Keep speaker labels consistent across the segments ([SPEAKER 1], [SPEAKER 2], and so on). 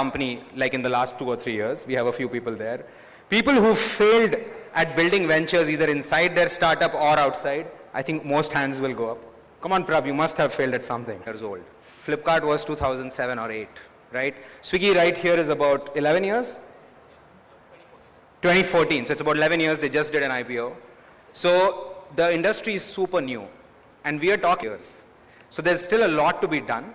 [SPEAKER 1] company like in the last 2 or 3 years. We have a few people there. People who failed at building ventures either inside their startup or outside, I think most hands will go up. Come on, Prab, you must have failed at something. Years old. Flipkart was 2007 or 8, right? Swiggy right here is about 11 years? 2014, so it's about 11 years, they just did an IPO. So the industry is super new and we are talking years. So there's still a lot to be done.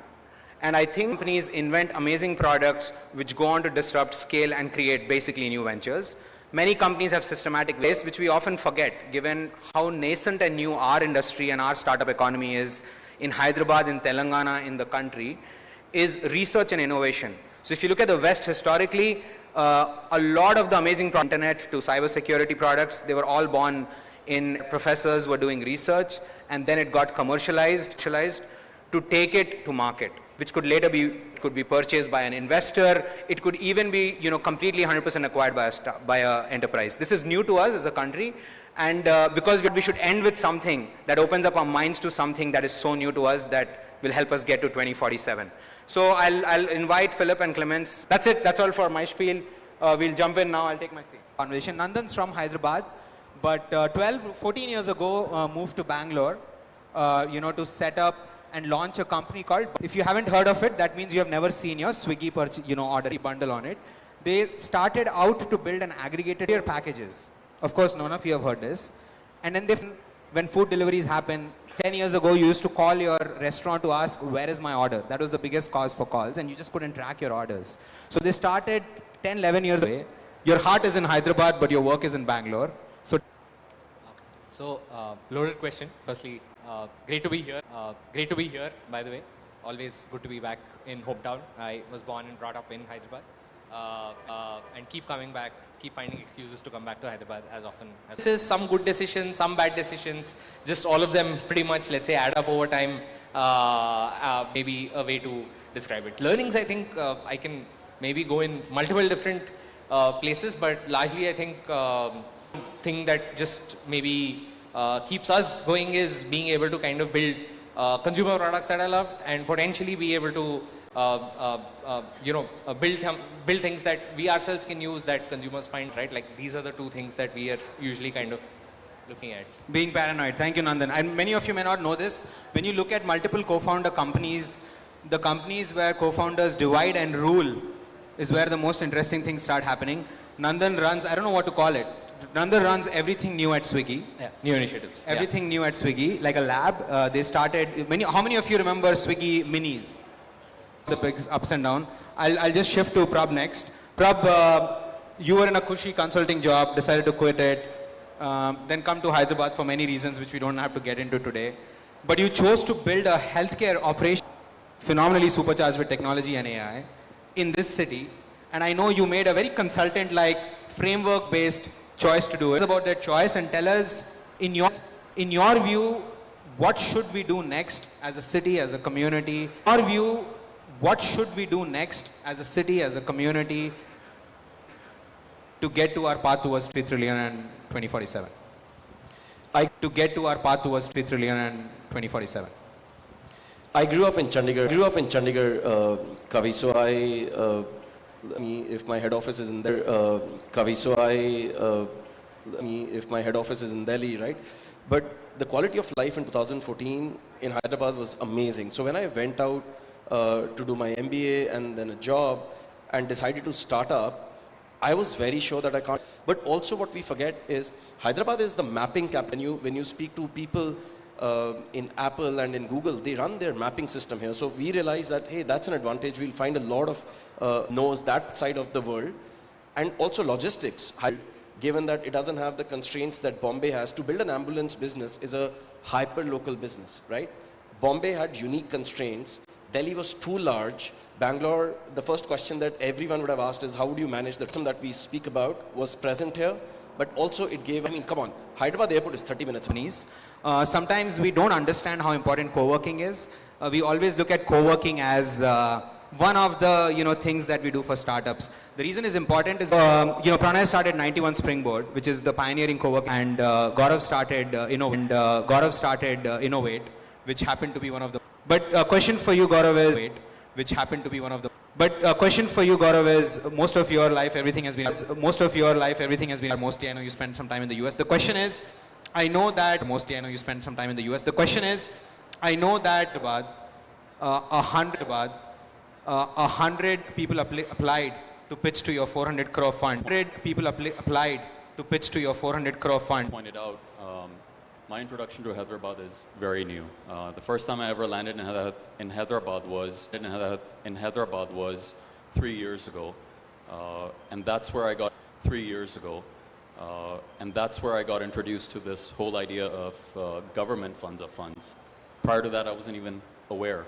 [SPEAKER 1] And I think companies invent amazing products which go on to disrupt, scale and create basically new ventures. Many companies have systematic ways which we often forget given how nascent and new our industry and our startup economy is in Hyderabad, in Telangana, in the country, is research and innovation. So if you look at the West historically, a lot of the amazing internet to cybersecurity products, they were all born in professors were doing research and then it got commercialized to take it to market, which could later be purchased by an investor. It could even be completely 100% acquired by a enterprise. This is new to us as a country, and because we should end with something that opens up our minds to something that is so new to us that will help us get to 2047. So I'll invite Philip and Clements. That's it. That's all for my spiel. We'll jump in now. I'll take my seat.
[SPEAKER 2] Conversation. Nandan's from Hyderabad, but 14 years ago moved to Bangalore, to set up and launch a company called, if you haven't heard of it, that means you have never seen your Swiggy order bundle on it. They started out to build an aggregated packages. Of course, none of you have heard this. And then when food deliveries happen, 10 years ago, you used to call your restaurant to ask, where is my order? That was the biggest cause for calls, and you just couldn't track your orders. So they started 10, 11 years away. Your heart is in Hyderabad, but your work is in Bangalore.
[SPEAKER 3] So, loaded question. Firstly, great to be here. Great to be here, by the way. Always good to be back in hometown. I was born and brought up in Hyderabad. And keep coming back, keep finding excuses to come back to Hyderabad as often as possible. This is some good decisions, some bad decisions. Just all of them pretty much, let's say, add up over time. Maybe a way to describe it. Learnings, I think, I can maybe go in multiple different places, but largely I think thing that just maybe keeps us going is being able to kind of build consumer products that I love and potentially be able to build things that we ourselves can use that consumers find, right? Like these are the two things that we are usually kind of looking at.
[SPEAKER 2] Being paranoid. Thank you, Nandan. And many of you may not know this. When you look at multiple co-founder companies, the companies where co-founders divide and rule is where the most interesting things start happening. Nandan runs, I don't know what to call it. Nandan runs everything new at Swiggy.
[SPEAKER 3] Yeah, new initiatives.
[SPEAKER 2] Everything new at Swiggy, like a lab. They started, how many of you remember Swiggy Minis? The big ups and downs. I'll just shift to Prab next. Prab, you were in a cushy consulting job, decided to quit it, then come to Hyderabad for many reasons which we don't have to get into today. But you chose to build a healthcare operation phenomenally supercharged with technology and AI in this city. And I know you made a very consultant-like framework-based choice to do it. It's about that choice, and tell us, in your view, what should we do next as a city, as a community? In your view, what should we do next as a city, as a community to get to our path towards 3 trillion and 2047? To get to our path towards 3 trillion and 2047.
[SPEAKER 4] I grew up in Chandigarh, Kavi, so if my head office is in there, Kavi, so if my head office is in Delhi, right? But the quality of life in 2014 in Hyderabad was amazing. So when I went out to do my MBA and then a job and decided to start up, I was very sure that I can't. But also what we forget is Hyderabad is the mapping capital. When you speak to people in Apple and in Google, they run their mapping system here. So we realized that, hey, that's an advantage. We'll find a lot of knows that side of the world. And also logistics, given that it doesn't have the constraints that Bombay has. To build an ambulance business is a hyper-local business, right? Bombay had unique constraints. Delhi was too large. Bangalore, the first question that everyone would have asked is, how would you manage the system that we speak about was present here? But also it gave, come on, Hyderabad airport is 30 minutes.
[SPEAKER 2] Sometimes we don't understand how important co-working is. We always look at co-working as one of the things that we do for startups. The reason is important is, Pranay started 91 Springboard, which is the pioneering co-working, and Gaurav started Innovate, which happened to be one of the. But a question for you, Gaurav, is which happened to be one of the. But a question for you, Gaurav, is most of your life, everything has been, mostly I know you spent some time in the US. The question is, I know that, mostly I know you spent some time in the US. The question is, I know that about 100 people applied to pitch to your 400 crore fund. 100 people applied to pitch to your 400 crore fund.
[SPEAKER 5] Pointed out, my introduction to Hyderabad is very new. The first time I ever landed in Hyderabad was 3 years ago, and that's where I got 3 years ago, and that's where I got introduced to this whole idea of government funds of funds. Prior to that, I wasn't even aware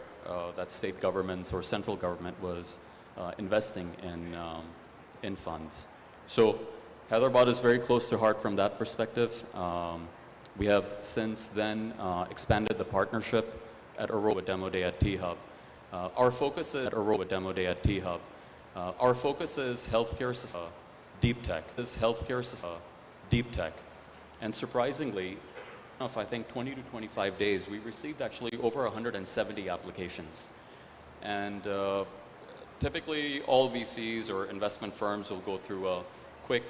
[SPEAKER 5] that state governments or central government was investing in funds. So Hyderabad is very close to heart from that perspective. We have since then expanded the partnership at Aurora Demo Day at T-Hub. Our focus is our focus is healthcare, deep tech. Deep tech. And surprisingly, of I think 20 to 25 days, we received actually over 170 applications. And typically all VCs or investment firms will go through a quick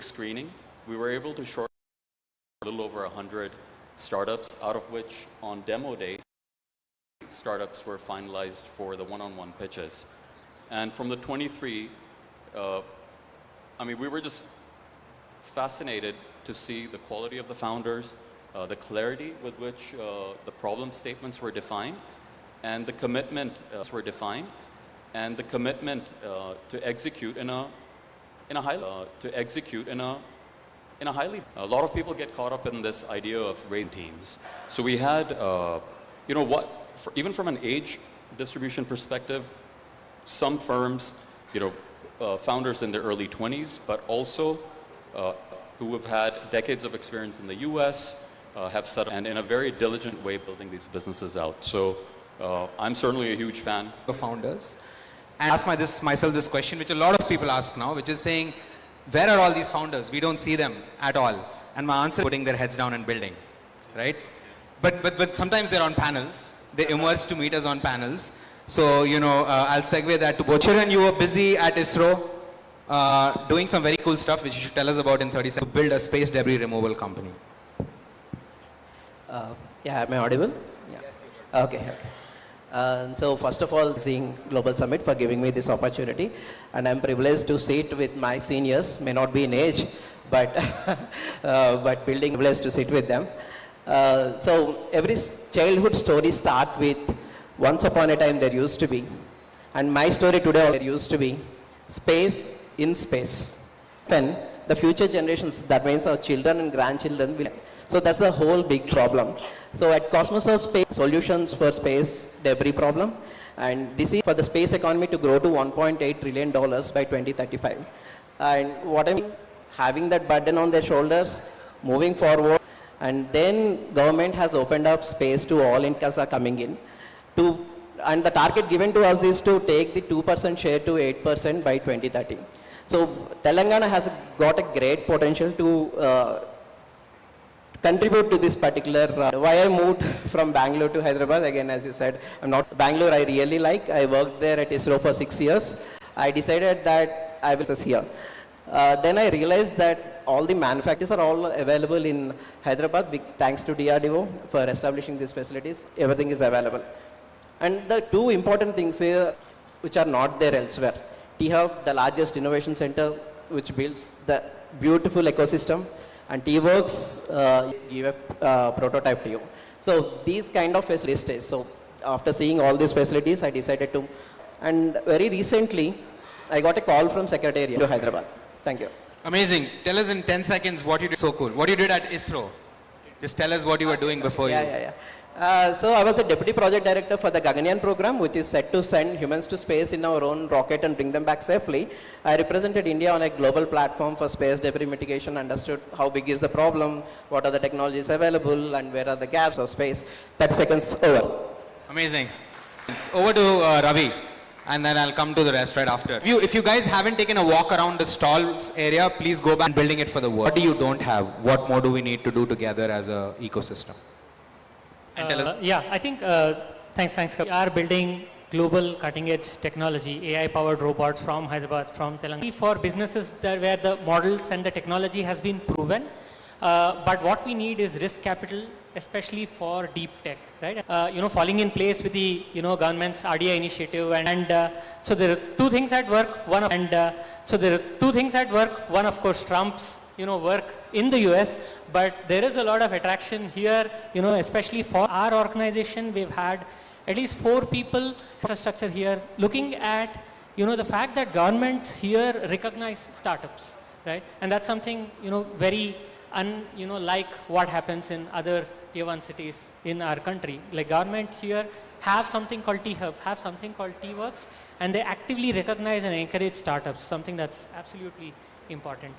[SPEAKER 5] screening. We were able to short a little over 100 startups, out of which on demo day, startups were finalized for the one-on-one pitches. And from the 23, I mean, we were just fascinated to see the quality of the founders, the clarity with which the problem statements were defined, and the commitment to execute in a highly, a lot of people get caught up in this idea of raising teams. So we had, you know, even from an age distribution perspective, some firms, you know, founders in their early 20s, but also who have had decades of experience in the US, have set up and in a very diligent way building these businesses out. So I'm certainly a huge fan
[SPEAKER 2] of founders. And ask myself this question, which a lot of people ask now, which is saying, where are all these founders? We don't see them at all. And my answer is putting their heads down and building, right? But sometimes they're on panels. They emerge to meet us on panels. So, you know, I'll segue that to Bocharan. You were busy at ISRO doing some very cool stuff, which you should tell us about in 30 seconds, to build a space debris removal company.
[SPEAKER 6] Yeah, am I audible? Yeah. Yes, okay. So first of all, seeing Global Summit for giving me this opportunity, and I'm privileged to sit with my seniors, may not be in age, but but privileged to sit with them. So every childhood story starts with once upon a time there used to be, and my story today there used to be space in space. When the future generations, that means our children and grandchildren will. So that's the whole big problem. So at Cosmos of Space, solutions for space debris problem, and this is for the space economy to grow to $1.8 trillion by 2035. And what I mean, having that burden on their shoulders, moving forward, and then government has opened up space to all Indians are coming in. And the target given to us is to take the 2% share to 8% by 2030. So Telangana has got a great potential to contribute to this particular, why I moved from Bangalore to Hyderabad. Again, as you said, I'm not, Bangalore I really like. I worked there at ISRO for 6 years. I decided that I was here. Then I realized that all the manufacturers are all available in Hyderabad, thanks to DRDO for establishing these facilities. Everything is available. And the two important things here, which are not there elsewhere. T-Hub, the largest innovation center, which builds the beautiful ecosystem, and T-Works give a prototype to you. So these kind of facilities. So after seeing all these facilities, I decided to, and very recently, I got a call from Secretariat to Hyderabad. Thank you.
[SPEAKER 2] Amazing. Tell us in 10 seconds what you did. So cool. What you did at ISRO. Just tell us what you were doing before
[SPEAKER 6] So I was a deputy project director for the Gaganyaan program, which is set to send humans to space in our own rocket and bring them back safely. I represented India on a global platform for space debris mitigation, understood how big is the problem, what are the technologies available, and where are the gaps of space. 30 seconds over.
[SPEAKER 2] Amazing. It's over to Ravi, and then I'll come to the rest right after. If you guys haven't taken a walk around the stalls area, please go back and building it for the world. What do you don't have? What more do we need to do together as an ecosystem?
[SPEAKER 7] Yeah, I think, thanks. We are building global cutting edge technology, AI powered robots from Hyderabad, from Telangana. For businesses where the models and the technology has been proven, but what we need is risk capital, especially for deep tech, right? Falling in place with the, government's RDI initiative. So there are two things at work. One, of course, Trump's, work in the US, but there is a lot of attraction here, especially for our organization. We've had at least 4 people, infrastructure here, looking at, the fact that governments here recognize startups, right? And that's something, very, like what happens in other tier 1 cities in our country. Like government here have something called T-Hub, have something called T-Works, and they actively recognize and encourage startups, something that's absolutely important,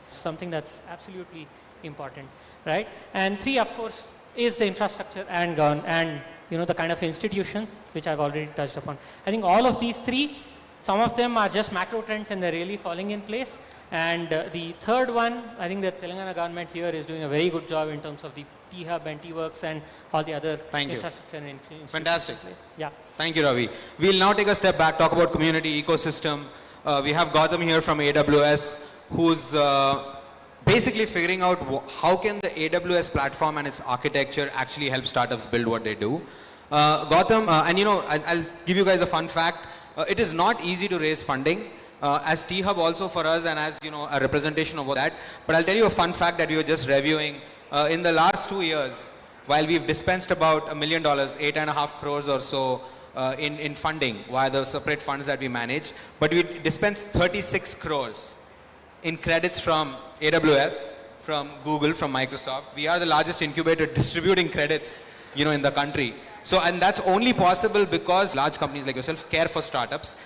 [SPEAKER 7] right? And 3, of course, is the infrastructure and the kind of institutions which I've already touched upon. I think all of these 3, some of them are just macro trends and they're really falling in place. And the third one, I think the Telangana government here is doing a very good job in terms of the T-Hub and T-Works and all the other infrastructure and institutions.
[SPEAKER 2] Fantastic.
[SPEAKER 7] Yeah.
[SPEAKER 2] Thank you, Ravi. We'll now take a step back, talk about community ecosystem. We have Gautam here from AWS, who's basically figuring out how can the AWS platform and its architecture actually help startups build what they do. Gautam, I'll give you guys a fun fact. It is not easy to raise funding. As T-Hub also for us and as a representation of that. But I'll tell you a fun fact that we were just reviewing. In the last 2 years, while we've dispensed about $1 million, 8.5 crores or so in funding via the separate funds that we manage, but we dispensed 36 crores in credits from AWS, from Google, from Microsoft. We are the largest incubator distributing credits, in the country. So, and that's only possible because large companies like yourself care for startups.